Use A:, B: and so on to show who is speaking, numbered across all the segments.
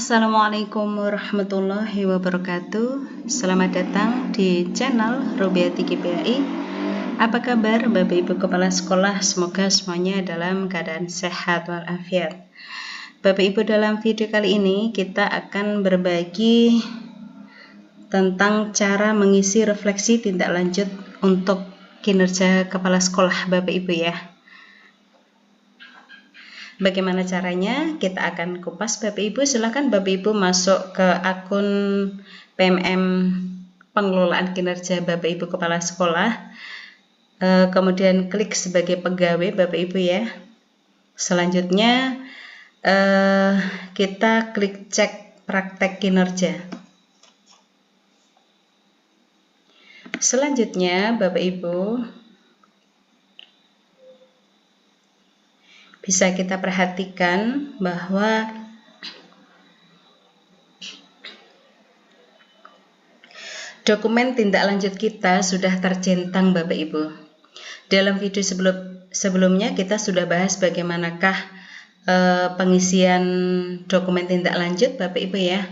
A: Assalamualaikum warahmatullahi wabarakatuh. Selamat datang di channel Rubiati GPAI. Apa kabar Bapak Ibu Kepala Sekolah? Semoga semuanya dalam keadaan sehat walafiat. Bapak Ibu, dalam video kali ini kita akan berbagi tentang cara mengisi refleksi tindak lanjut untuk kinerja kepala sekolah Bapak Ibu ya. Bagaimana caranya? Kita akan kupas Bapak Ibu. Silakan Bapak Ibu masuk ke akun PMM pengelolaan kinerja Bapak Ibu Kepala Sekolah. Kemudian klik sebagai pegawai Bapak Ibu ya. Selanjutnya kita klik cek praktek kinerja. Selanjutnya Bapak Ibu bisa kita perhatikan bahwa dokumen tindak lanjut kita sudah tercentang Bapak Ibu. Dalam video sebelumnya kita sudah bahas bagaimanakah pengisian dokumen tindak lanjut Bapak Ibu ya.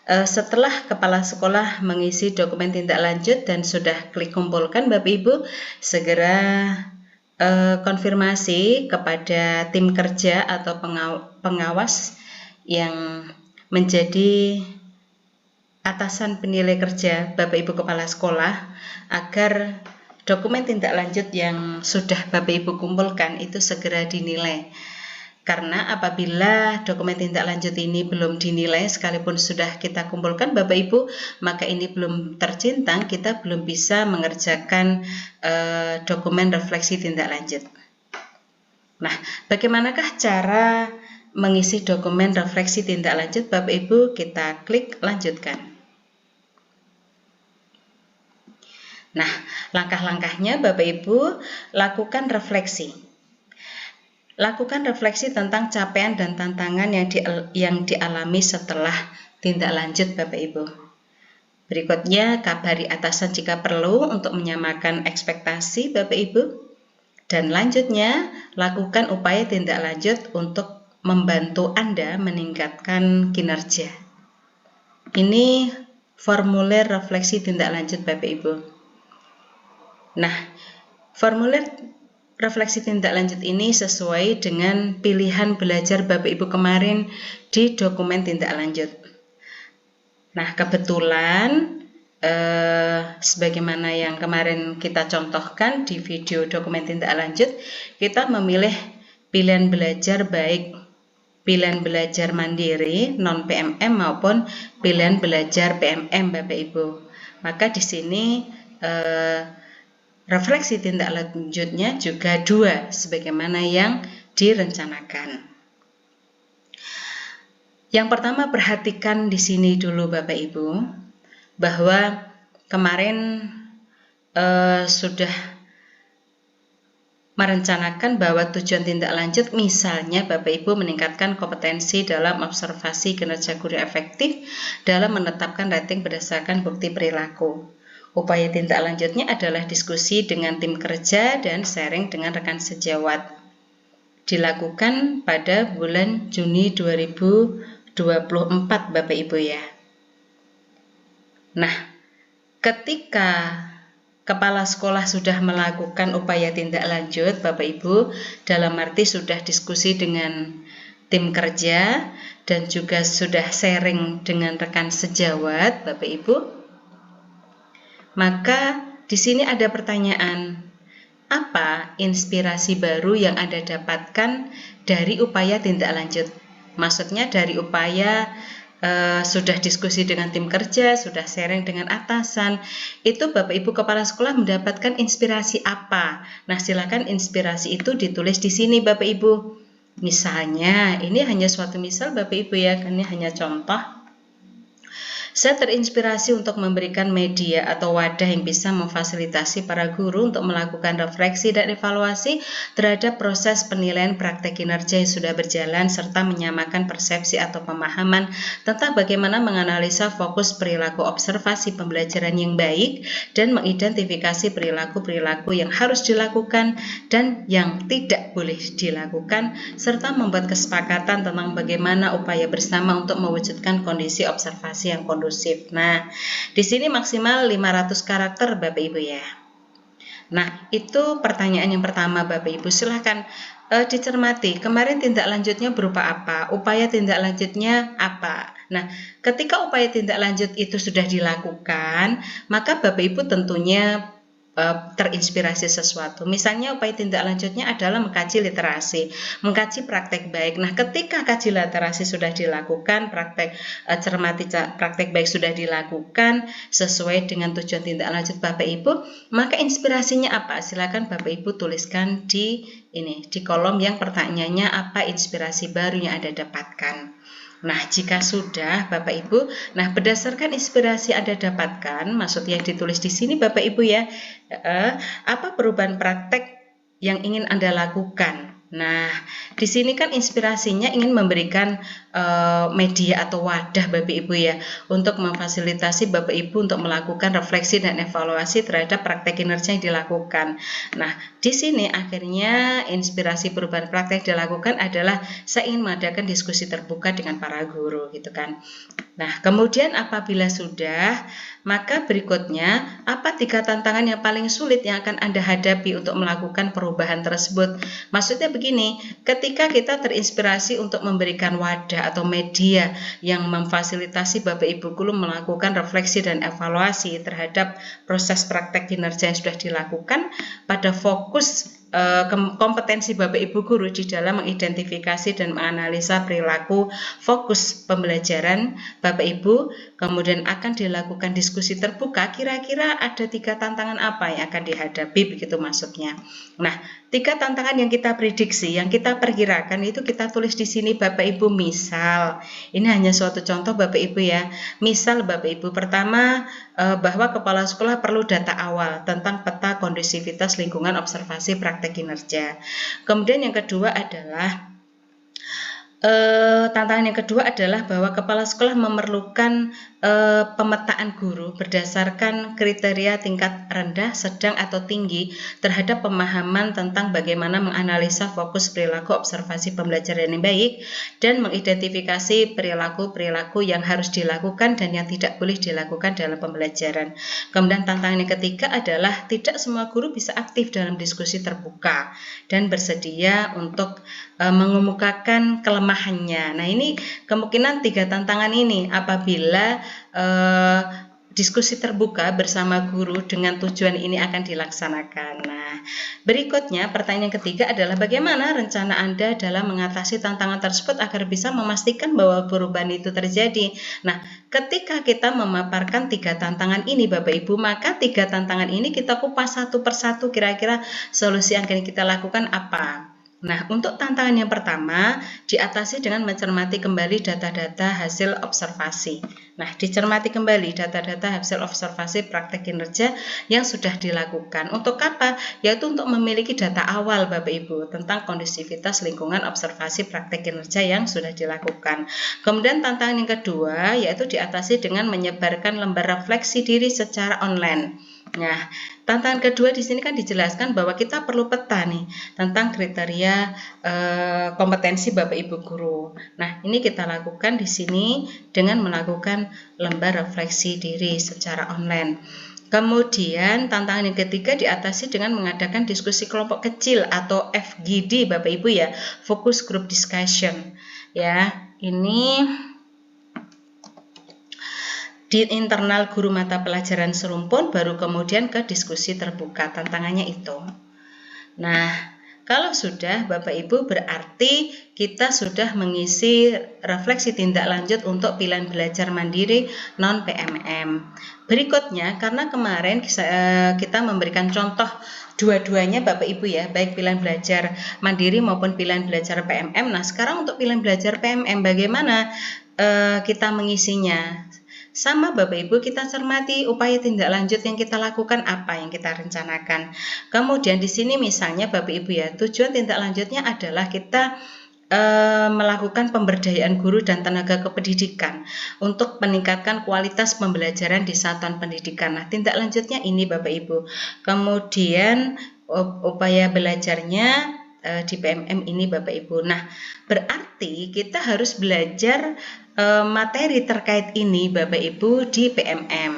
A: Setelah kepala sekolah mengisi dokumen tindak lanjut dan sudah klik kumpulkan Bapak Ibu, segera konfirmasi kepada tim kerja atau pengawas yang menjadi atasan penilai kerja Bapak Ibu Kepala Sekolah agar dokumen tindak lanjut yang sudah Bapak Ibu kumpulkan itu segera dinilai. Karena apabila dokumen tindak lanjut ini belum dinilai sekalipun sudah kita kumpulkan Bapak Ibu, maka ini belum tercentang, kita belum bisa mengerjakan dokumen refleksi tindak lanjut. Nah, bagaimanakah cara mengisi dokumen refleksi tindak lanjut Bapak Ibu? Kita klik lanjutkan. Nah, langkah-langkahnya Bapak Ibu lakukan refleksi. Lakukan refleksi tentang capaian dan tantangan yang dialami setelah tindak lanjut Bapak Ibu. Berikutnya, kabari atasan jika perlu untuk menyamakan ekspektasi Bapak Ibu. Dan lanjutnya, lakukan upaya tindak lanjut untuk membantu Anda meningkatkan kinerja. Ini formulir refleksi tindak lanjut Bapak Ibu. Nah, formulir refleksi tindak lanjut ini sesuai dengan pilihan belajar Bapak Ibu kemarin di dokumen tindak lanjut. Nah, kebetulan sebagaimana yang kemarin kita contohkan di video dokumen tindak lanjut, kita memilih pilihan belajar baik pilihan belajar mandiri non PMM maupun pilihan belajar PMM Bapak Ibu. Maka di sini refleksi tindak lanjutnya juga 2 sebagaimana yang direncanakan. Yang pertama, perhatikan di sini dulu Bapak Ibu bahwa kemarin sudah merencanakan bahwa tujuan tindak lanjut misalnya Bapak Ibu meningkatkan kompetensi dalam observasi kinerja guru efektif dalam menetapkan rating berdasarkan bukti perilaku. Upaya tindak lanjutnya adalah diskusi dengan tim kerja dan sharing dengan rekan sejawat. Dilakukan pada bulan Juni 2024 Bapak Ibu ya. Nah, ketika kepala sekolah sudah melakukan upaya tindak lanjut Bapak Ibu, dalam arti sudah diskusi dengan tim kerja dan juga sudah sharing dengan rekan sejawat Bapak Ibu, maka di sini ada pertanyaan, apa inspirasi baru yang Anda dapatkan dari upaya tindak lanjut? Maksudnya dari upaya sudah diskusi dengan tim kerja, sudah sharing dengan atasan, itu Bapak Ibu Kepala Sekolah mendapatkan inspirasi apa? Nah, silakan inspirasi itu ditulis di sini Bapak Ibu. Misalnya, ini hanya suatu misal Bapak Ibu ya, ini hanya contoh. Saya terinspirasi untuk memberikan media atau wadah yang bisa memfasilitasi para guru untuk melakukan refleksi dan evaluasi terhadap proses penilaian praktek kinerja yang sudah berjalan serta menyamakan persepsi atau pemahaman tentang bagaimana menganalisa fokus perilaku observasi pembelajaran yang baik dan mengidentifikasi perilaku-perilaku yang harus dilakukan dan yang tidak boleh dilakukan serta membuat kesepakatan tentang bagaimana upaya bersama untuk mewujudkan kondisi observasi yang kondusif. Nah, di sini maksimal 500 karakter Bapak Ibu ya. Nah, itu pertanyaan yang pertama Bapak Ibu. Silahkan dicermati. Kemarin tindak lanjutnya berupa apa? Upaya tindak lanjutnya apa? Nah, ketika upaya tindak lanjut itu sudah dilakukan, maka Bapak Ibu tentunya terinspirasi sesuatu. Misalnya upaya tindak lanjutnya adalah mengkaji literasi, mengkaji praktek baik. Nah, ketika kaji literasi sudah dilakukan, cermati praktek baik sudah dilakukan sesuai dengan tujuan tindak lanjut Bapak Ibu, maka inspirasinya apa? Silakan Bapak Ibu tuliskan di kolom yang pertanyaannya apa inspirasi baru yang Anda dapatkan. Nah, jika sudah Bapak Ibu, nah berdasarkan inspirasi Anda dapatkan, maksudnya ditulis di sini Bapak Ibu ya, apa perubahan praktek yang ingin Anda lakukan. Nah, di sini kan inspirasinya ingin memberikan media atau wadah Bapak Ibu ya, untuk memfasilitasi Bapak Ibu untuk melakukan refleksi dan evaluasi terhadap praktek kinerja yang dilakukan. Nah, di sini akhirnya inspirasi perubahan praktek dilakukan adalah saya ingin mengadakan diskusi terbuka dengan para guru gitu kan. Nah, kemudian apabila sudah, maka berikutnya apa 3 tantangan yang paling sulit yang akan Anda hadapi untuk melakukan perubahan tersebut? Maksudnya begini, ketika kita terinspirasi untuk memberikan wadah atau media yang memfasilitasi Bapak Ibu guru melakukan refleksi dan evaluasi terhadap proses praktek kinerja yang sudah dilakukan pada fokus kompetensi Bapak Ibu guru di dalam mengidentifikasi dan menganalisa perilaku fokus pembelajaran Bapak Ibu, kemudian akan dilakukan diskusi terbuka, kira-kira ada 3 tantangan apa yang akan dihadapi, begitu maksudnya. Nah, 3 tantangan yang kita prediksi, yang kita perkirakan itu kita tulis di sini Bapak Ibu. Misal, ini hanya suatu contoh Bapak Ibu ya. Misal Bapak Ibu, pertama bahwa kepala sekolah perlu data awal tentang peta kondusivitas lingkungan observasi praktek kinerja. Kemudian yang kedua adalah tantangan yang kedua adalah bahwa kepala sekolah memerlukan pemetaan guru berdasarkan kriteria tingkat rendah, sedang, atau tinggi terhadap pemahaman tentang bagaimana menganalisa fokus perilaku observasi pembelajaran yang baik dan mengidentifikasi perilaku-perilaku yang harus dilakukan dan yang tidak boleh dilakukan dalam pembelajaran. Kemudian tantangan yang ketiga adalah tidak semua guru bisa aktif dalam diskusi terbuka dan bersedia untuk mengemukakan kelemahannya. Nah, ini kemungkinan 3 tantangan ini apabila diskusi terbuka bersama guru dengan tujuan ini akan dilaksanakan. Nah, berikutnya pertanyaan ketiga adalah bagaimana rencana Anda dalam mengatasi tantangan tersebut agar bisa memastikan bahwa perubahan itu terjadi. Nah, ketika kita memaparkan 3 tantangan ini Bapak Ibu, maka 3 tantangan ini kita kupas satu persatu, kira-kira solusi yang akan kita lakukan apa. Nah, untuk tantangan yang pertama, diatasi dengan mencermati kembali data-data hasil observasi. Nah, dicermati kembali data-data hasil observasi praktek kinerja yang sudah dilakukan. Untuk apa? Yaitu untuk memiliki data awal Bapak Ibu tentang kondusivitas lingkungan observasi praktek kinerja yang sudah dilakukan. Kemudian tantangan yang kedua, yaitu diatasi dengan menyebarkan lembar refleksi diri secara online. Nah, tantangan kedua di sini kan dijelaskan bahwa kita perlu peta nih tentang kriteria kompetensi Bapak Ibu guru. Nah, ini kita lakukan di sini dengan melakukan lembar refleksi diri secara online. Kemudian tantangan yang ketiga diatasi dengan mengadakan diskusi kelompok kecil atau FGD Bapak Ibu ya, focus group discussion. Ya, ini di internal guru mata pelajaran serumpun, baru kemudian ke diskusi terbuka. Tantangannya itu. Nah, kalau sudah Bapak Ibu, berarti kita sudah mengisi refleksi tindak lanjut untuk pilihan belajar mandiri non-PMM. Berikutnya, karena kemarin kita memberikan contoh dua-duanya Bapak Ibu ya, baik pilihan belajar mandiri maupun pilihan belajar PMM. Nah, sekarang untuk pilihan belajar PMM bagaimana kita mengisinya? sama Bapak Ibu, kita cermati upaya tindak lanjut yang kita lakukan, apa yang kita rencanakan. Kemudian di sini misalnya Bapak Ibu ya, tujuan tindak lanjutnya adalah kita melakukan pemberdayaan guru dan tenaga kependidikan untuk meningkatkan kualitas pembelajaran di satuan pendidikan. Nah, tindak lanjutnya ini Bapak Ibu. Kemudian upaya belajarnya di PMM ini Bapak Ibu. Nah, berarti kita harus belajar materi terkait ini Bapak Ibu di PMM.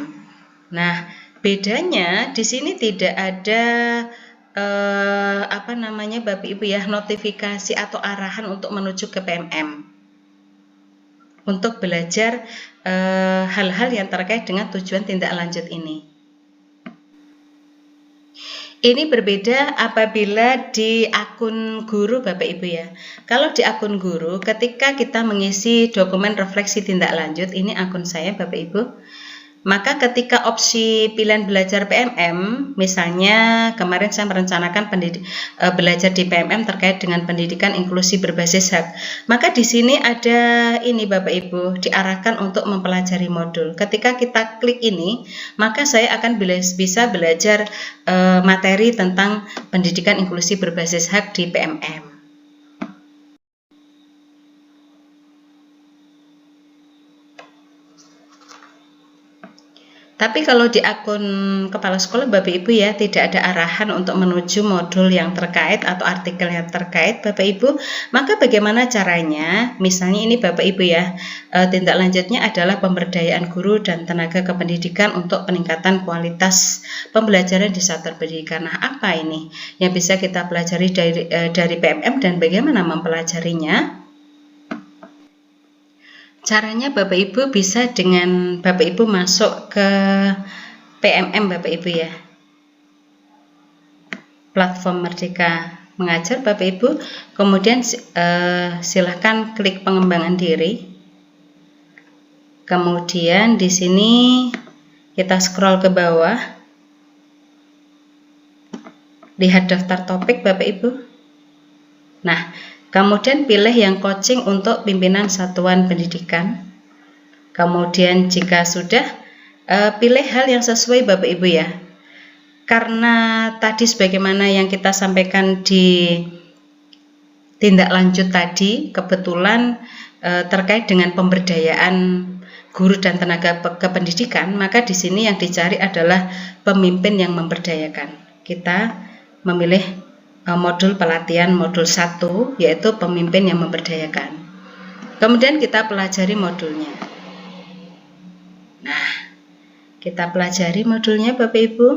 A: Nah, bedanya di sini tidak ada Bapak Ibu ya, notifikasi atau arahan untuk menuju ke PMM untuk belajar hal-hal yang terkait dengan tujuan tindak lanjut ini. Ini berbeda apabila di akun guru Bapak Ibu ya. Kalau di akun guru, ketika kita mengisi dokumen refleksi tindak lanjut, ini akun saya Bapak Ibu, maka ketika opsi pilihan belajar PMM, misalnya kemarin saya merencanakan belajar di PMM terkait dengan pendidikan inklusi berbasis hak, maka di sini ada ini Bapak Ibu, diarahkan untuk mempelajari modul. Ketika kita klik ini, maka saya akan bisa belajar materi tentang pendidikan inklusi berbasis hak di PMM. Tapi kalau di akun kepala sekolah Bapak Ibu ya, tidak ada arahan untuk menuju modul yang terkait atau artikel yang terkait Bapak Ibu. Maka bagaimana caranya? Misalnya ini Bapak Ibu ya, tindak lanjutnya adalah pemberdayaan guru dan tenaga kependidikan untuk peningkatan kualitas pembelajaran di satuan pendidikan. Nah, apa ini yang bisa kita pelajari dari PMM dan bagaimana mempelajarinya? Caranya Bapak Ibu bisa dengan Bapak Ibu masuk ke PMM Bapak Ibu ya, platform Merdeka Mengajar Bapak Ibu, kemudian silahkan klik pengembangan diri, kemudian di sini kita scroll ke bawah, lihat daftar topik Bapak Ibu. Nah, kemudian pilih yang coaching untuk pimpinan satuan pendidikan. Kemudian jika sudah, pilih hal yang sesuai Bapak Ibu ya. Karena tadi sebagaimana yang kita sampaikan di tindak lanjut tadi, kebetulan terkait dengan pemberdayaan guru dan tenaga kependidikan, maka di sini yang dicari adalah pemimpin yang memberdayakan. Kita memilih modul pelatihan modul 1, yaitu pemimpin yang memberdayakan. Kemudian kita pelajari modulnya. Nah, kita pelajari modulnya Bapak Ibu.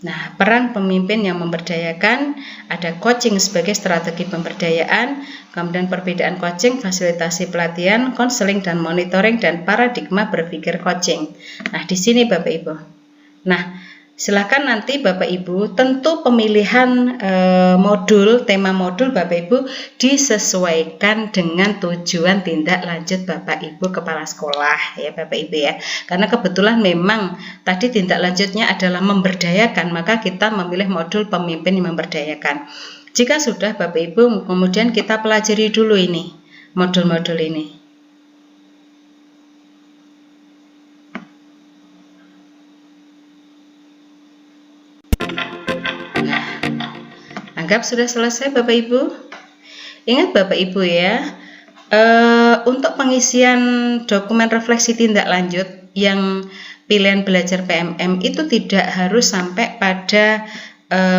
A: Nah, peran pemimpin yang memberdayakan, ada coaching sebagai strategi pemberdayaan, kemudian perbedaan coaching, fasilitasi pelatihan, konseling dan monitoring, dan paradigma berpikir coaching. Nah, di sini Bapak Ibu. Nah, silakan nanti Bapak Ibu, tentu pemilihan tema modul Bapak Ibu disesuaikan dengan tujuan tindak lanjut Bapak Ibu kepala sekolah ya Bapak Ibu ya. Karena kebetulan memang tadi tindak lanjutnya adalah memberdayakan, maka kita memilih modul pemimpin yang memberdayakan. Jika sudah Bapak Ibu, kemudian kita pelajari dulu ini, modul-modul ini. Anggap sudah selesai Bapak Ibu. Ingat Bapak Ibu ya, untuk pengisian dokumen refleksi tindak lanjut yang pilihan belajar PMM itu tidak harus sampai pada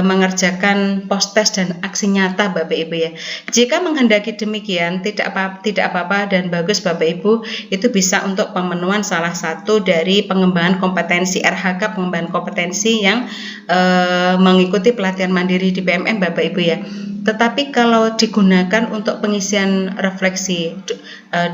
A: mengerjakan post-test dan aksi nyata Bapak Ibu ya. Jika menghendaki demikian tidak apa-apa dan bagus Bapak Ibu, itu bisa untuk pemenuhan salah satu dari pengembangan kompetensi RHK, pengembangan kompetensi yang mengikuti pelatihan mandiri di PMM Bapak Ibu ya. Tetapi kalau digunakan untuk pengisian refleksi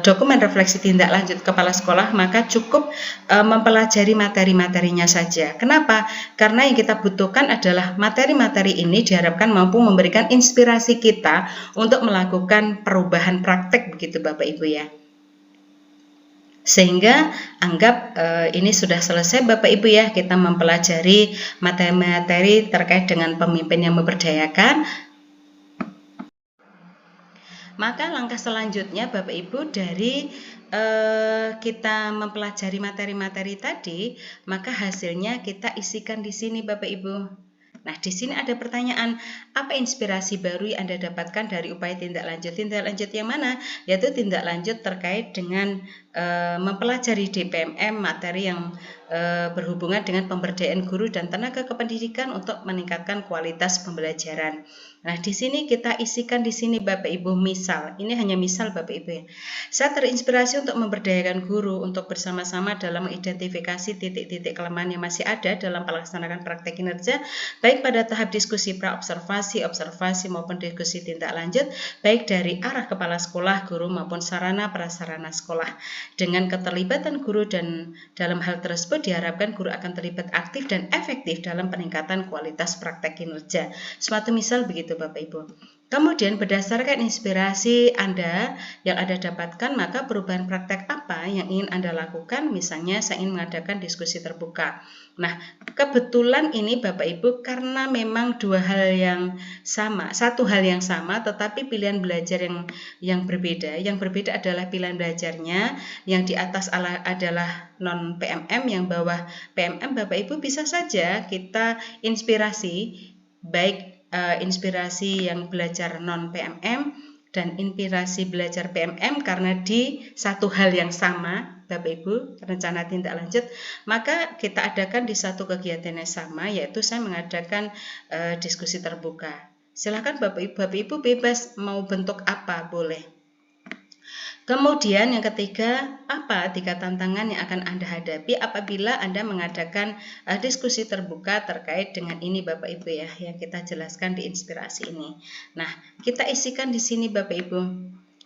A: dokumen refleksi tindak lanjut kepala sekolah, maka cukup mempelajari materi-materinya saja. Kenapa? Karena yang kita butuhkan adalah materi-materi ini diharapkan mampu memberikan inspirasi kita untuk melakukan perubahan praktek begitu Bapak Ibu ya. Sehingga anggap ini sudah selesai Bapak Ibu ya, kita mempelajari materi-materi terkait dengan pemimpin yang memberdayakan. Maka langkah selanjutnya Bapak Ibu dari kita mempelajari materi-materi tadi, maka hasilnya kita isikan di sini Bapak Ibu. Nah, di sini ada pertanyaan, apa inspirasi baru yang Anda dapatkan dari upaya tindak lanjut? Tindak lanjut yang mana? Yaitu tindak lanjut terkait dengan mempelajari DPMM, materi yang berhubungan dengan pemberdayaan guru dan tenaga kependidikan untuk meningkatkan kualitas pembelajaran. Nah, di sini kita isikan di sini Bapak Ibu misal. Ini hanya misal Bapak Ibu ya. Saya terinspirasi untuk memberdayakan guru untuk bersama-sama dalam mengidentifikasi titik-titik kelemahan yang masih ada dalam pelaksanaan praktek kinerja, baik pada tahap diskusi pra-observasi, observasi maupun diskusi tindak lanjut, baik dari arah kepala sekolah, guru maupun sarana prasarana sekolah. Dengan keterlibatan guru dan dalam hal tersebut diharapkan guru akan terlibat aktif dan efektif dalam peningkatan kualitas praktek kinerja. Suatu misal begitu Bapak Ibu. Kemudian berdasarkan inspirasi Anda yang Anda dapatkan, maka perubahan praktek apa yang ingin Anda lakukan? Misalnya saya ingin mengadakan diskusi terbuka. Nah, kebetulan ini Bapak Ibu karena memang dua hal yang sama, satu hal yang sama tetapi pilihan belajar yang berbeda. Yang berbeda adalah pilihan belajarnya, yang di atas adalah non PMM, yang bawah PMM. Bapak Ibu bisa saja kita inspirasi, baik inspirasi yang belajar non PMM dan inspirasi belajar PMM karena di satu hal yang sama Bapak Ibu, rencana tindak lanjut, maka kita adakan di satu kegiatan yang sama, yaitu saya mengadakan diskusi terbuka. Silakan Bapak Ibu bebas mau bentuk apa boleh. Kemudian yang ketiga, apa 3 tantangan yang akan Anda hadapi apabila Anda mengadakan diskusi terbuka terkait dengan ini Bapak Ibu ya, yang kita jelaskan di inspirasi ini. Nah, kita isikan di sini Bapak Ibu.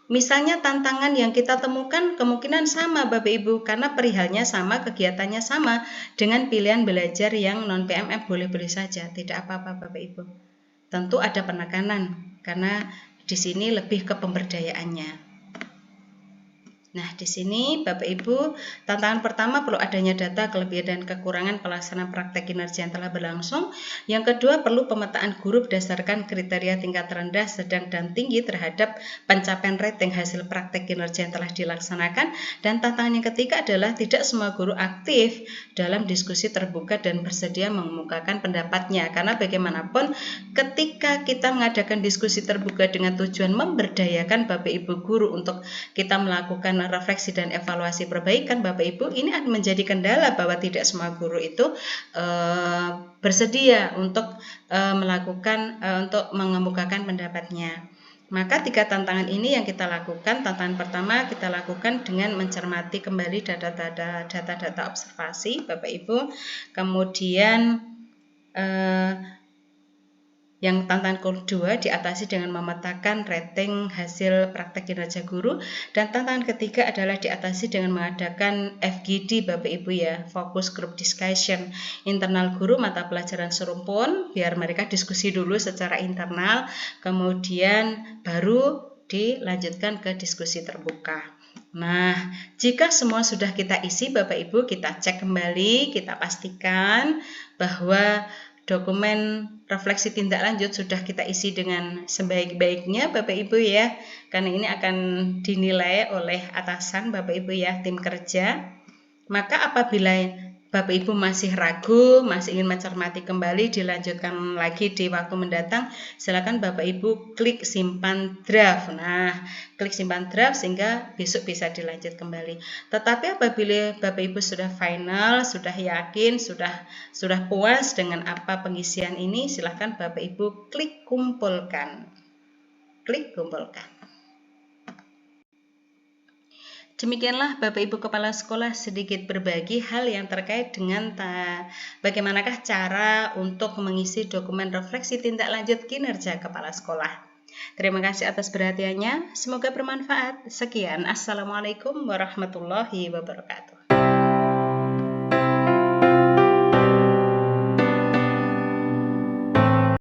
A: Misalnya tantangan yang kita temukan kemungkinan sama Bapak Ibu, karena perihalnya sama, kegiatannya sama, dengan pilihan belajar yang non PMM boleh-boleh saja, tidak apa-apa Bapak Ibu. Tentu ada penekanan, karena di sini lebih ke pemberdayaannya. Nah, di sini Bapak Ibu, tantangan pertama perlu adanya data kelebihan dan kekurangan pelaksanaan praktek kinerja yang telah berlangsung. Yang kedua, perlu pemetaan guru berdasarkan kriteria tingkat rendah, sedang, dan tinggi terhadap pencapaian rating hasil praktek kinerja yang telah dilaksanakan. Dan tantangan yang ketiga adalah tidak semua guru aktif dalam diskusi terbuka dan bersedia mengemukakan pendapatnya. Karena bagaimanapun ketika kita mengadakan diskusi terbuka dengan tujuan memberdayakan Bapak Ibu guru untuk kita melakukan refleksi dan evaluasi perbaikan, Bapak Ibu, ini akan menjadi kendala bahwa tidak semua guru itu bersedia untuk melakukan untuk mengemukakan pendapatnya. Maka 3 tantangan ini yang kita lakukan. Tantangan pertama kita lakukan dengan mencermati kembali data-data observasi Bapak Ibu. Kemudian yang tantangan kedua diatasi dengan memetakan rating hasil praktek kinerja guru, dan tantangan ketiga adalah diatasi dengan mengadakan FGD Bapak Ibu ya, Focus Group Discussion internal guru mata pelajaran serumpun, biar mereka diskusi dulu secara internal, kemudian baru dilanjutkan ke diskusi terbuka. Nah, jika semua sudah kita isi Bapak Ibu, kita cek kembali, kita pastikan bahwa dokumen refleksi tindak lanjut sudah kita isi dengan sebaik-baiknya Bapak Ibu ya, karena ini akan dinilai oleh atasan Bapak Ibu ya, tim kerja. Maka apabila Bapak Ibu masih ragu, masih ingin mencermati kembali, dilanjutkan lagi di waktu mendatang, silakan Bapak Ibu klik simpan draft. Nah, klik simpan draft sehingga besok bisa dilanjut kembali. Tetapi apabila Bapak Ibu sudah final, sudah yakin, sudah puas dengan apa pengisian ini, silakan Bapak Ibu klik kumpulkan. Klik kumpulkan. Demikianlah Bapak Ibu Kepala Sekolah sedikit berbagi hal yang terkait dengan bagaimanakah cara untuk mengisi dokumen refleksi tindak lanjut kinerja Kepala Sekolah. Terima kasih atas perhatiannya, semoga bermanfaat. Sekian, Assalamualaikum warahmatullahi wabarakatuh.